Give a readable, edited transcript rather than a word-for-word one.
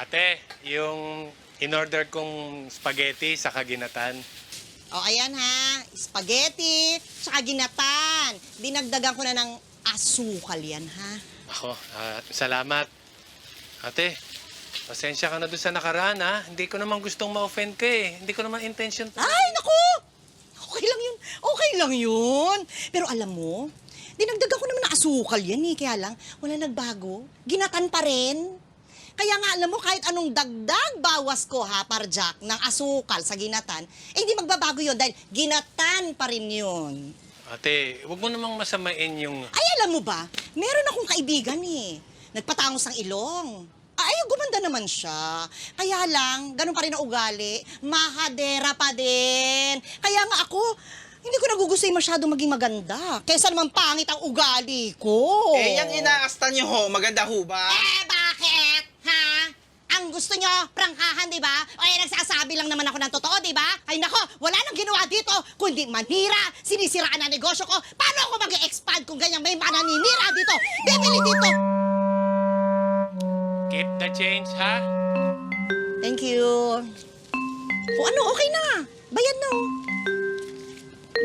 Ate, yung in-order kong spaghetti sa kaginatan. O, ayan ha. Spaghetti, tsaka ginatan. Dinagdagan ko na ng asukal yan, ha? Ako, salamat. Ate, pasensya ka na doon sa nakaraan, ha? Hindi ko naman gustong ma-offend ka, eh. Hindi ko naman intention. Ay, naku! Okay lang yun. Okay lang yun. Pero alam mo, dinagdagan ko naman ng asukal yan, eh. Kaya lang, wala nagbago. Ginatan pa rin. Kaya nga, alam mo, kahit anong dagdag bawas ko, ha, Parjak, ng asukal sa ginatan, eh, hindi magbabago yun dahil ginatan pa rin yun. Ate, huwag mo namang masamain yung... Ay, alam mo ba, meron akong kaibigan, eh. Nagpatangos ng ilong. Ay, gumanda naman siya. Kaya lang, ganun pa rin ang ugali. Mahadera pa din. Kaya nga ako, hindi ko nagugustuhin masyado maging maganda. Kesa naman pangit ang ugali ko. Eh, yung inaasta nyo ho, maganda ho ba? Eh, bakit? Ha? Ang gusto nyo, prangkahan, di ba? O eh, nagsasabi lang naman ako ng totoo, di ba? Ay nako, wala nang ginawa dito, kundi manira, sinisiraan ang negosyo ko. Paano ako mag-expand kung ganyan may mananinira dito? Bibili dito! Keep the change, ha? Thank you. O ano, okay na. Bayad na.